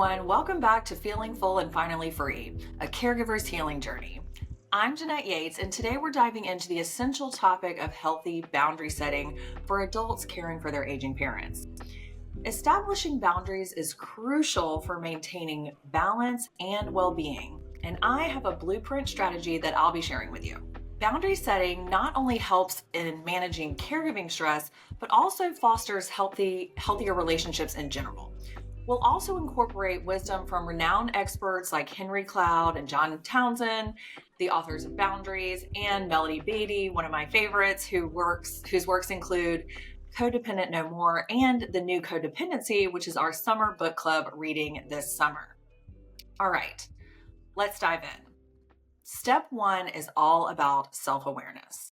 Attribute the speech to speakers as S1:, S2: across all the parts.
S1: everyone. Welcome back to Feeling Full and Finally Free, a caregiver's healing journey. I'm Jeanette Yates, and today we're diving into the essential topic of healthy boundary setting for adults caring for their aging parents. Establishing boundaries is crucial for maintaining balance and well-being, and I have a blueprint strategy that I'll be sharing with you. Boundary setting not only helps in managing caregiving stress, but also fosters healthier relationships in general. We'll also incorporate wisdom from renowned experts like Henry Cloud and John Townsend, the authors of Boundaries, and Melody Beattie, one of my favorites, whose works include Codependent No More and the new Codependency, which is our summer book club reading this summer. All right, let's dive in. Step one is all about self-awareness.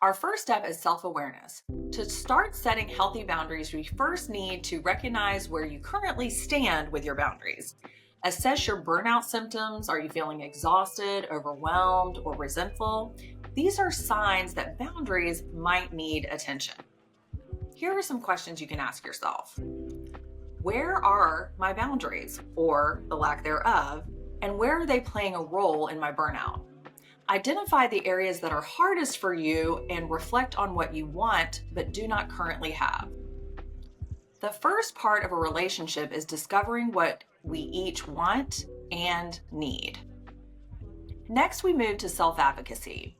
S1: Our first step is self-awareness. To start setting healthy boundaries, we first need to recognize where you currently stand with your boundaries. Assess your burnout symptoms. Are you feeling exhausted, overwhelmed, or resentful? These are signs that boundaries might need attention. Here are some questions you can ask yourself. Where are my boundaries, or the lack thereof, and where are they playing a role in my burnout? Identify the areas that are hardest for you and reflect on what you want but do not currently have. The first part of a relationship is discovering what we each want and need. Next, we move to self-advocacy.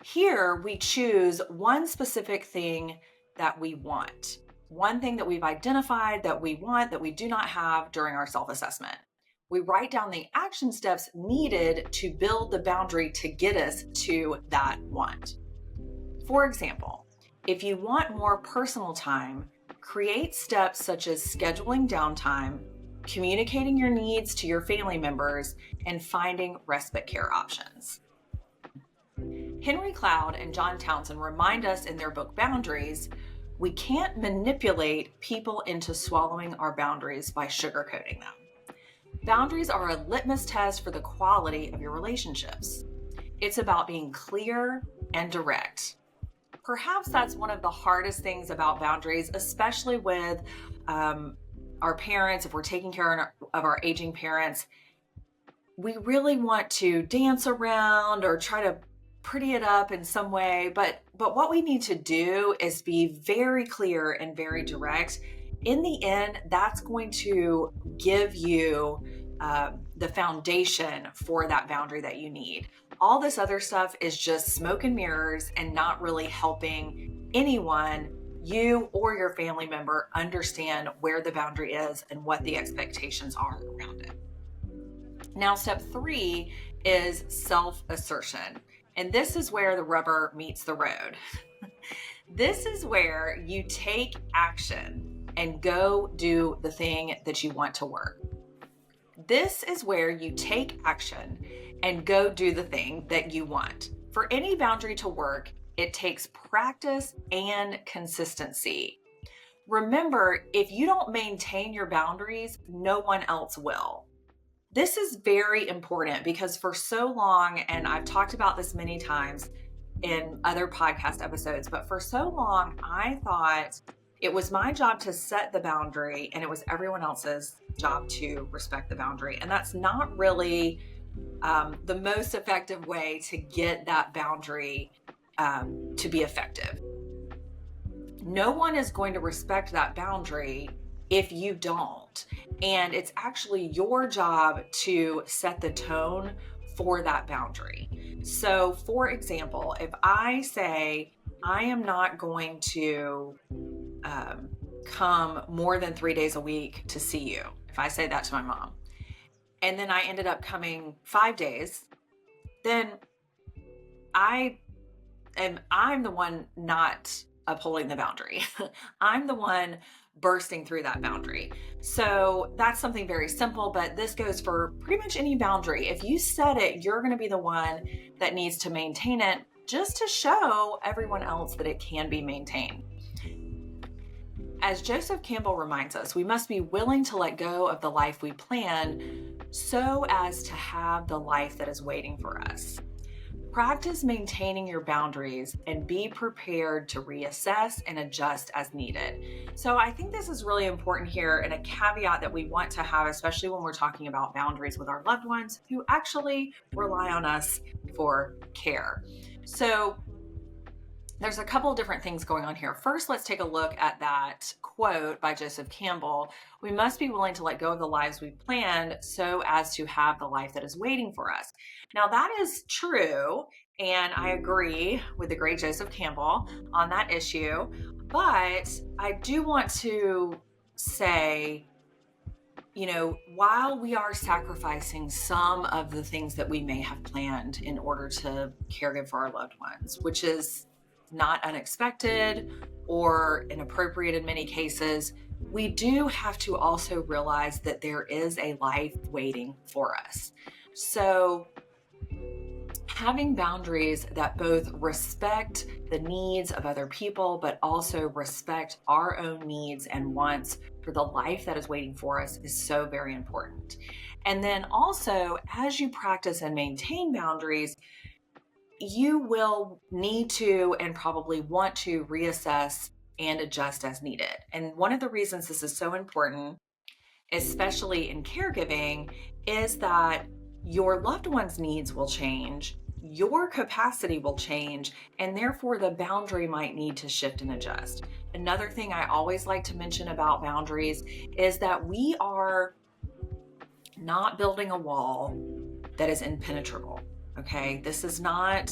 S1: Here, we choose one specific thing that we want, one thing that we've identified that we want that we do not have during our self-assessment. We write down the action steps needed to build the boundary to get us to that want. For example, if you want more personal time, create steps such as scheduling downtime, communicating your needs to your family members, and finding respite care options. Henry Cloud and John Townsend remind us in their book Boundaries, we can't manipulate people into swallowing our boundaries by sugarcoating them. Boundaries are a litmus test for the quality of your relationships. It's about being clear and direct. Perhaps that's one of the hardest things about boundaries, especially with our parents. If we're taking care of our aging parents, we really want to dance around or try to pretty it up in some way. But what we need to do is be very clear and very direct. In the end, that's going to give you the foundation for that boundary that you need. All this other stuff is just smoke and mirrors and not really helping anyone, you or your family member, understand where the boundary is and what the expectations are around it. Now, step 3 is self-assertion. And this is where the rubber meets the road. This is where you take action and go do the thing that you want to work. This is where you take action and go do the thing that you want. For any boundary to work, it takes practice and consistency. Remember, if you don't maintain your boundaries, no one else will. This is very important because for so long, and I've talked about this many times in other podcast episodes, but for so long, I thought it was my job to set the boundary and it was everyone else's job to respect the boundary. And that's not really the most effective way to get that boundary to be effective. No one is going to respect that boundary if you don't. And it's actually your job to set the tone for that boundary. So for example, if I say, I am not going to come more than 3 days a week to see you, if I say that to my mom, and then I ended up coming 5 days, then I'm the one not upholding the boundary. I'm the one bursting through that boundary. So that's something very simple, but this goes for pretty much any boundary. If you set it, you're going to be the one that needs to maintain it just to show everyone else that it can be maintained. As Joseph Campbell reminds us, we must be willing to let go of the life we plan so as to have the life that is waiting for us. Practice maintaining your boundaries and be prepared to reassess and adjust as needed. So, I think this is really important here, and a caveat that we want to have, especially when we're talking about boundaries with our loved ones who actually rely on us for care. So, there's a couple of different things going on here. First, let's take a look at that quote by Joseph Campbell. We must be willing to let go of the lives we planned so as to have the life that is waiting for us. Now, that is true, and I agree with the great Joseph Campbell on that issue. But I do want to say, while we are sacrificing some of the things that we may have planned in order to caregive for our loved ones, which is not unexpected or inappropriate in many cases, we do have to also realize that there is a life waiting for us. So, having boundaries that both respect the needs of other people, but also respect our own needs and wants for the life that is waiting for us is so very important. And then also, as you practice and maintain boundaries, you will need to and probably want to reassess and adjust as needed. And one of the reasons this is so important, especially in caregiving, is that your loved one's needs will change, your capacity will change, and therefore the boundary might need to shift and adjust. Another thing I always like to mention about boundaries is that we are not building a wall that is impenetrable. Okay, this is not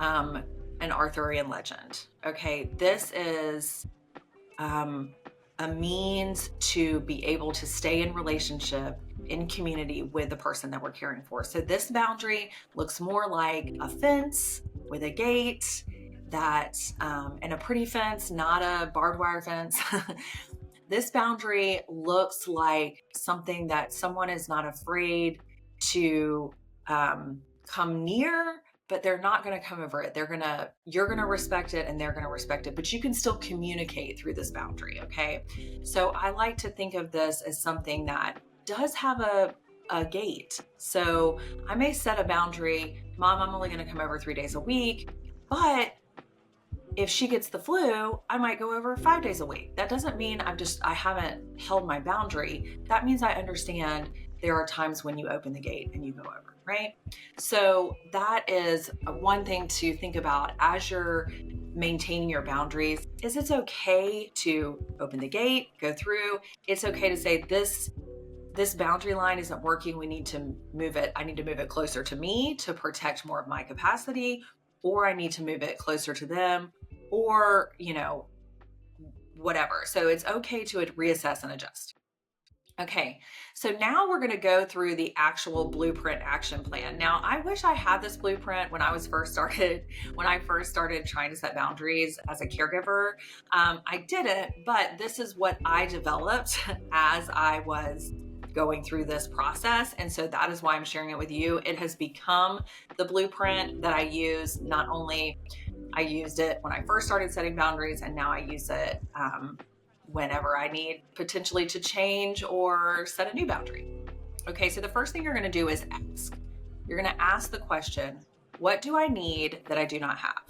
S1: an Arthurian legend. Okay, this is a means to be able to stay in relationship, in community with the person that we're caring for. So this boundary looks more like a fence with a gate and a pretty fence, not a barbed wire fence. This boundary looks like something that someone is not afraid to come near, but they're not going to come over it. You're going to respect it and they're going to respect it, but you can still communicate through this boundary. Okay. So I like to think of this as something that does have a gate. So I may set a boundary, Mom, I'm only going to come over 3 days a week, but if she gets the flu, I might go over 5 days a week. That doesn't mean I haven't held my boundary. That means I understand there are times when you open the gate and you go over, right? So that is one thing to think about as you're maintaining your boundaries. Is it's okay to open the gate, go through. It's okay to say this boundary line isn't working. We need to move it. I need to move it closer to me to protect more of my capacity, or I need to move it closer to them, or, whatever. So it's okay to reassess and adjust. Okay, so now we're going to go through the actual blueprint action plan. Now, I wish I had this blueprint when I first started trying to set boundaries as a caregiver. I didn't, but this is what I developed as I was going through this process. And so that is why I'm sharing it with you. It has become the blueprint that I use. Not only I used it when I first started setting boundaries, and now I use it whenever I need potentially to change or set a new boundary. Okay, so the first thing you're going to do is ask. You're going to ask the question, what do I need that I do not have?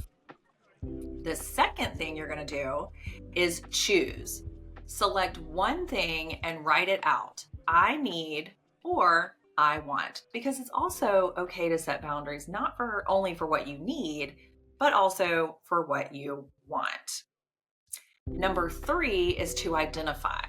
S1: The second thing you're going to do is choose. Select one thing and write it out. I need or I want, because it's also okay to set boundaries, not only for what you need, but also for what you want. Number 3 is to identify.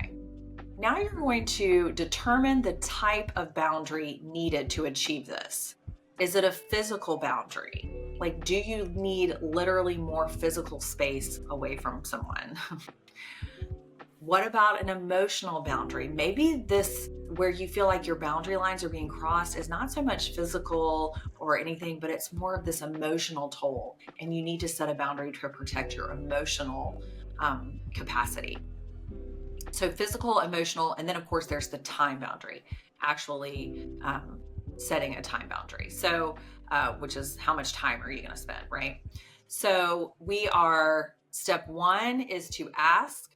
S1: Now you're going to determine the type of boundary needed to achieve this. Is it a physical boundary? Like, do you need literally more physical space away from someone? What about an emotional boundary? Maybe where you feel like your boundary lines are being crossed is not so much physical or anything, but it's more of this emotional toll, and you need to set a boundary to protect your emotional capacity. So physical, emotional, and then of course there's the time boundary, actually setting a time boundary. So, which is how much time are you going to spend, right? So step 1 is to ask,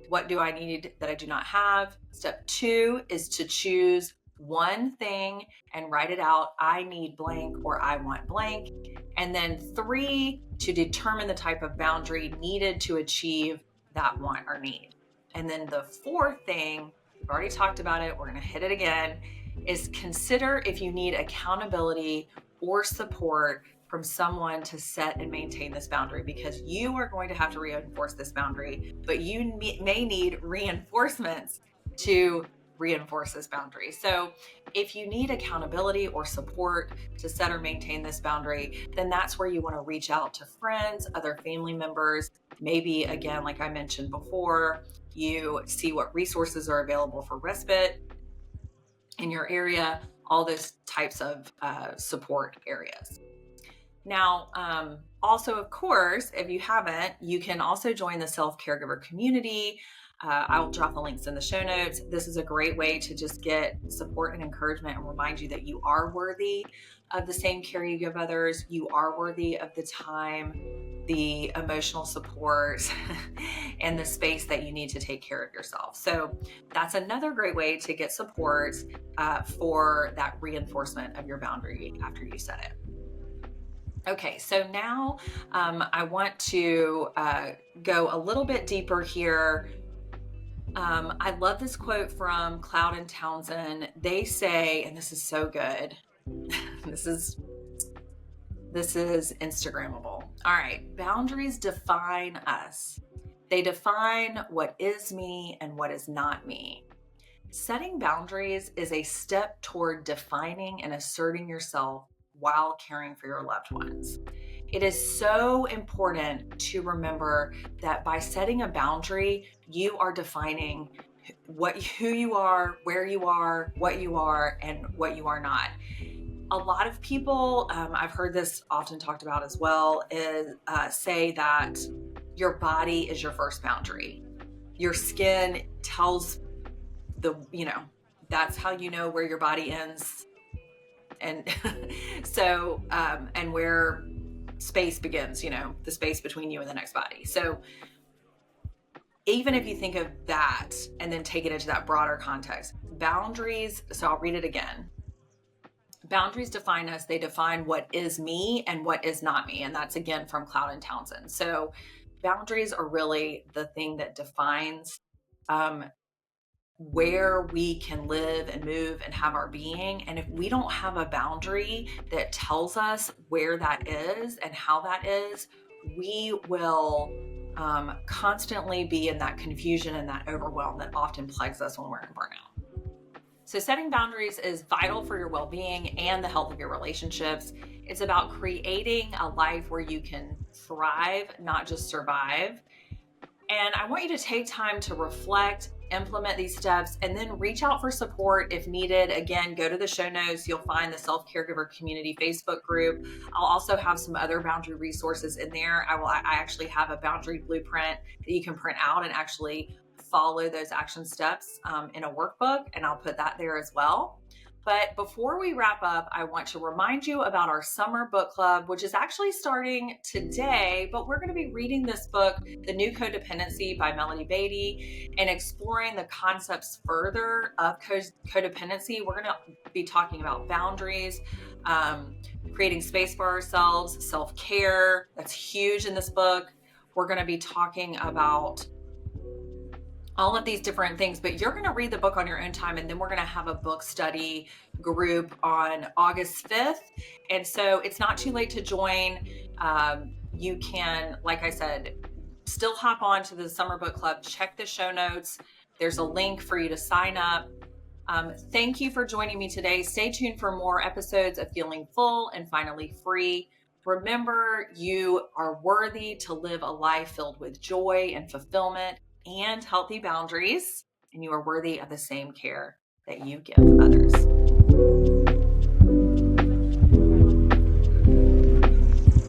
S1: what do I need that I do not have? Step 2 is to choose one thing and write it out. I need blank or I want blank. And then 3, to determine the type of boundary needed to achieve that want or need. And then the 4th thing, we've already talked about it, we're going to hit it again, is consider if you need accountability or support from someone to set and maintain this boundary, because you are going to have to reinforce this boundary, but you may need reinforcements to reinforce this boundary. So if you need accountability or support to set or maintain this boundary, then that's where you want to reach out to friends, other family members. Maybe, again, like I mentioned before, you see what resources are available for respite in your area, all those types of support areas. Now, also, of course, if you haven't, you can also join the self-caregiver community. I'll drop the links in the show notes. This is a great way to just get support and encouragement and remind you that you are worthy of the same care you give others. You are worthy of the time, the emotional support, and the space that you need to take care of yourself. So that's another great way to get support for that reinforcement of your boundary after you set it. Okay, so now I want to go a little bit deeper here. I love this quote from Cloud and Townsend. They say, and this is so good, this is Instagrammable. All right, boundaries define us. They define what is me and what is not me. Setting boundaries is a step toward defining and asserting yourself while caring for your loved ones. It is so important to remember that by setting a boundary, you are defining who you are, where you are, what you are, and what you are not. A lot of people, I've heard this often talked about as well, is say that your body is your first boundary. Your skin tells that's how you know where your body ends, and so and where space begins, the space between you and the next body. So even if you think of that and then take it into that broader context, boundaries, so I'll read it again. Boundaries define us. They define what is me and what is not me. And that's again from Cloud and Townsend. So boundaries are really the thing that defines where we can live and move and have our being. And if we don't have a boundary that tells us where that is and how that is, we will constantly be in that confusion and that overwhelm that often plagues us when we're in burnout. So setting boundaries is vital for your well-being and the health of your relationships. It's about creating a life where you can thrive, not just survive. And I want you to take time to reflect, implement these steps, and then reach out for support if needed. Again, go to the show notes. You'll find the Self-Caregiver Community Facebook group. I'll also have some other boundary resources in there. I actually have a boundary blueprint that you can print out and actually follow those action steps in a workbook, and I'll put that there as well. But before we wrap up, I want to remind you about our summer book club, which is actually starting today, but we're going to be reading this book, The New Codependency by Melody Beattie, and exploring the concepts further of codependency. We're going to be talking about boundaries, creating space for ourselves, self-care. That's huge in this book. We're going to be talking about all of these different things, but you're going to read the book on your own time, and then we're going to have a book study group on August 5th. And so it's not too late to join. You can, like I said, still hop on to the summer book club, check the show notes. There's a link for you to sign up. Thank you for joining me today. Stay tuned for more episodes of Feeling Full and Finally Free. Remember, you are worthy to live a life filled with joy and fulfillment and healthy boundaries, and you are worthy of the same care that you give others.